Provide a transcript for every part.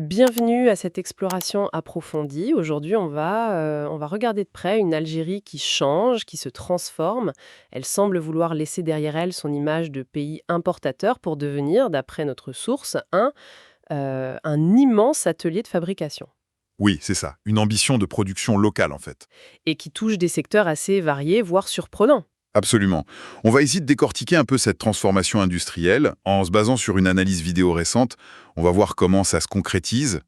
Bienvenue à cette exploration approfondie. Aujourd'hui, on va regarder de près une Algérie qui change, qui se transforme. Elle semble vouloir laisser derrière elle son image de pays importateur pour devenir, d'après notre source, un immense atelier de fabrication Oui, c'est ça. Une ambition de production locale, en fait. et qui touche des secteurs assez variés, voire surprenants. Absolument. On va essayer de décortiquer un peu cette transformation industrielle en se basant sur une analyse vidéo récente. On va voir comment ça se concrétise,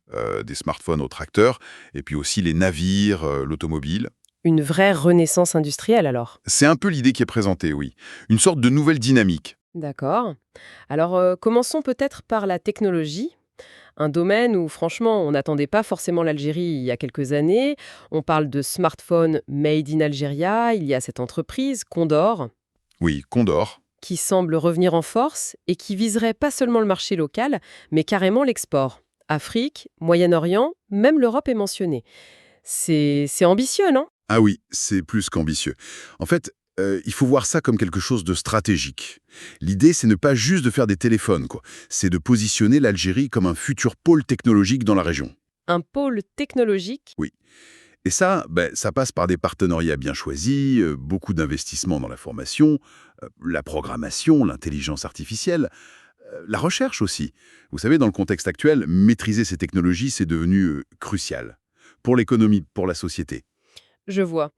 des smartphones aux tracteurs, et puis aussi les navires, l'automobile. Une vraie renaissance industrielle alors. C'est un peu l'idée qui est présentée, oui. Une sorte de nouvelle dynamique. D'accord. Alors, commençons peut-être par la technologie. Un domaine où, franchement, on n'attendait pas forcément l'Algérie il y a quelques années. On parle de smartphone made in Algeria. Il y a cette entreprise, Condor, Oui, Condor. qui semble revenir en force et qui viserait pas seulement le marché local, mais carrément l'export. Afrique, Moyen-Orient, même l'Europe est mentionnée. C'est ambitieux, non? Ah oui, c'est plus qu'ambitieux. En fait, il faut voir ça comme quelque chose de stratégique. L'idée, c'est ne pas juste de faire des téléphones, quoi. C'est de positionner l'Algérie comme un futur pôle technologique dans la région. Un pôle technologique. Oui. Et ça, ça passe par des partenariats bien choisis, beaucoup d'investissements dans la formation, la programmation, l'intelligence artificielle, la recherche aussi. Vous savez, dans le contexte actuel, maîtriser ces technologies, c'est devenu crucial. Pour l'économie, pour la société. Je vois.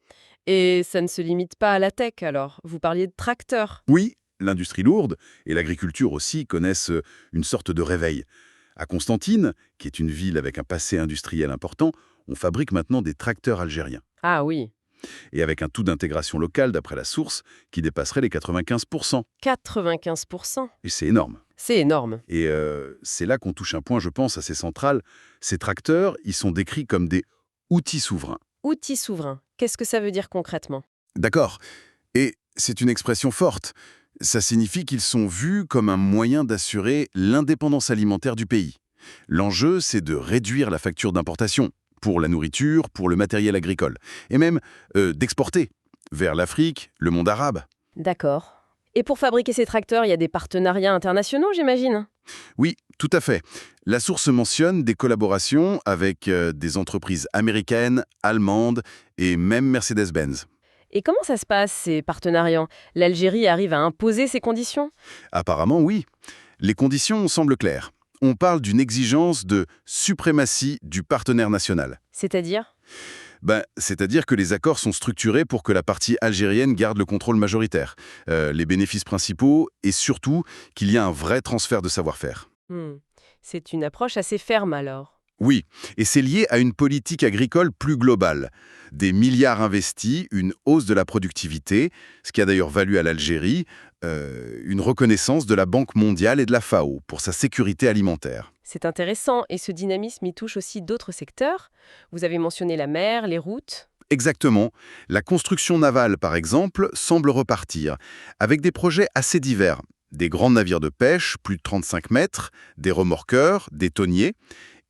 Et ça ne se limite pas à la tech, alors. Vous parliez de tracteurs. Oui, l'industrie lourde et l'agriculture aussi connaissent une sorte de réveil. À Constantine, qui est une ville avec un passé industriel important, on fabrique maintenant des tracteurs algériens. Ah oui, Et avec un taux d'intégration locale, d'après la source, qui dépasserait les 95%. 95%. Et c'est énorme. C'est énorme. Et c'est là qu'on touche un point, je pense, assez central. Ces tracteurs, ils sont décrits comme des outils souverains. Outils souverains. Qu'est-ce que ça veut dire concrètement? D'accord. Et c'est une expression forte. Ça signifie qu'ils sont vus comme un moyen d'assurer l'indépendance alimentaire du pays. L'enjeu, c'est de réduire la facture d'importation pour la nourriture, pour le matériel agricole, et même d'exporter vers l'Afrique, le monde arabe. D'accord. Et pour fabriquer ces tracteurs, il y a des partenariats internationaux, j'imagine? Oui, tout à fait. La source mentionne des collaborations avec des entreprises américaines, allemandes et même Mercedes-Benz. Et comment ça se passe, ces partenariats? L'Algérie arrive à imposer ses conditions? Apparemment, oui. Les conditions semblent claires. On parle d'une exigence de suprématie du partenaire national. C'est-à-dire? C'est-à-dire que les accords sont structurés pour que la partie algérienne garde le contrôle majoritaire, les bénéfices principaux et surtout qu'il y ait un vrai transfert de savoir-faire. Hmm. C'est une approche assez ferme alors. Oui, et c'est lié à une politique agricole plus globale. Des milliards investis, une hausse de la productivité, ce qui a d'ailleurs valu à l'Algérie une reconnaissance de la Banque mondiale et de la FAO pour sa sécurité alimentaire. C'est intéressant et ce dynamisme y touche aussi d'autres secteurs. Vous avez mentionné la mer, les routes. Exactement. La construction navale, par exemple, semble repartir, avec des projets assez divers. Des grands navires de pêche, plus de 35 mètres, des remorqueurs, des tonniers,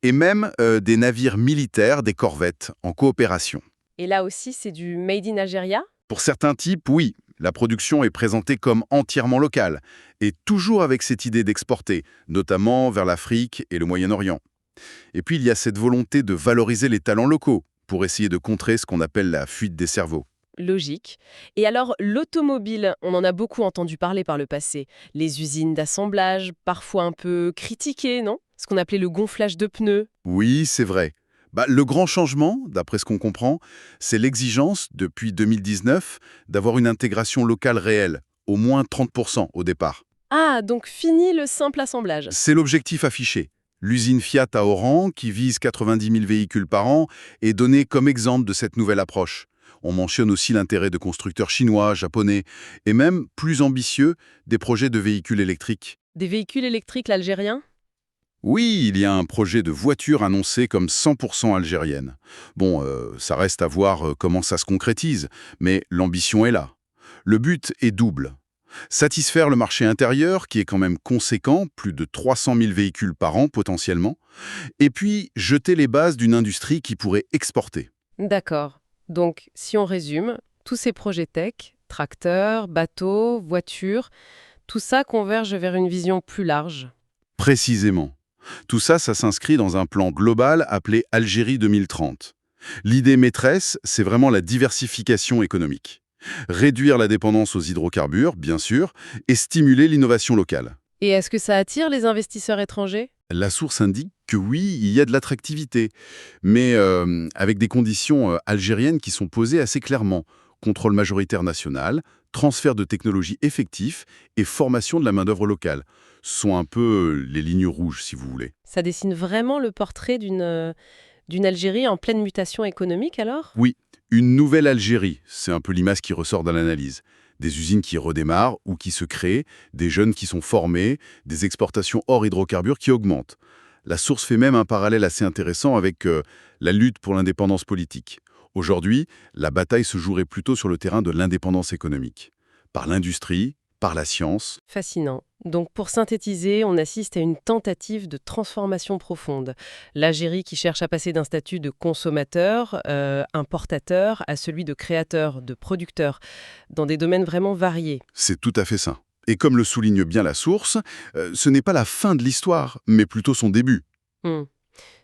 et même des navires militaires, des corvettes, en coopération. Et là aussi, c'est du Made in Algeria? Pour certains types, oui, la production est présentée comme entièrement locale, et toujours avec cette idée d'exporter, notamment vers l'Afrique et le Moyen-Orient. Et puis il y a cette volonté de valoriser les talents locaux, pour essayer de contrer ce qu'on appelle la fuite des cerveaux. Logique. Et alors, l'automobile, on en a beaucoup entendu parler par le passé. Les usines d'assemblage, parfois un peu critiquées, non? Ce qu'on appelait le gonflage de pneus. Oui, c'est vrai. Le grand changement, d'après ce qu'on comprend, c'est l'exigence, depuis 2019, d'avoir une intégration locale réelle, au moins 30% au départ. Ah, donc fini le simple assemblage. C'est l'objectif affiché. L'usine Fiat à Oran, qui vise 90 000 véhicules par an, est donnée comme exemple de cette nouvelle approche. On mentionne aussi l'intérêt de constructeurs chinois, japonais, et même, plus ambitieux, des projets de véhicules électriques. Des véhicules électriques algériens? Oui, il y a un projet de voiture annoncé comme 100% algérienne. Bon, ça reste à voir comment ça se concrétise, mais l'ambition est là. Le but est double. Satisfaire le marché intérieur, qui est quand même conséquent, plus de 300 000 véhicules par an potentiellement, et puis jeter les bases d'une industrie qui pourrait exporter. D'accord. Donc, si on résume, tous ces projets tech, tracteurs, bateaux, voitures, tout ça converge vers une vision plus large. Précisément. Tout ça, ça s'inscrit dans un plan global appelé Algérie 2030. L'idée maîtresse, c'est vraiment la diversification économique. Réduire la dépendance aux hydrocarbures, bien sûr, et stimuler l'innovation locale. Et est-ce que ça attire les investisseurs étrangers? La source indique que oui, il y a de l'attractivité, mais avec des conditions algériennes qui sont posées assez clairement. Contrôle majoritaire national, transfert de technologies effectifs et formation de la main-d'œuvre locale. Ce sont un peu les lignes rouges, si vous voulez. Ça dessine vraiment le portrait d'une Algérie en pleine mutation économique alors? Oui, une nouvelle Algérie, c'est un peu l'image qui ressort dans l'analyse. Des usines qui redémarrent ou qui se créent, des jeunes qui sont formés, des exportations hors hydrocarbures qui augmentent. La source fait même un parallèle assez intéressant avec la lutte pour l'indépendance politique. Aujourd'hui, la bataille se jouerait plutôt sur le terrain de l'indépendance économique. Par l'industrie, par la science. Fascinant. Donc pour synthétiser, on assiste à une tentative de transformation profonde. L'Algérie qui cherche à passer d'un statut de consommateur, importateur, à celui de créateur, de producteur, dans des domaines vraiment variés. C'est tout à fait ça. Et comme le souligne bien la source, ce n'est pas la fin de l'histoire, mais plutôt son début. Hmm.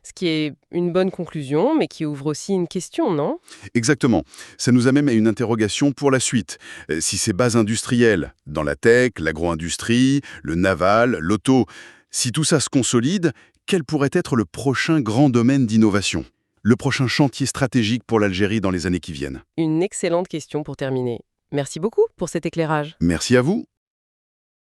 Ce qui est une bonne conclusion, mais qui ouvre aussi une question, non? Exactement. Ça nous amène à une interrogation pour la suite. Si ces bases industrielles, dans la tech, l'agro-industrie, le naval, l'auto, si tout ça se consolide, quel pourrait être le prochain grand domaine d'innovation? Le prochain chantier stratégique pour l'Algérie dans les années qui viennent? Une excellente question pour terminer. Merci beaucoup pour cet éclairage. Merci à vous.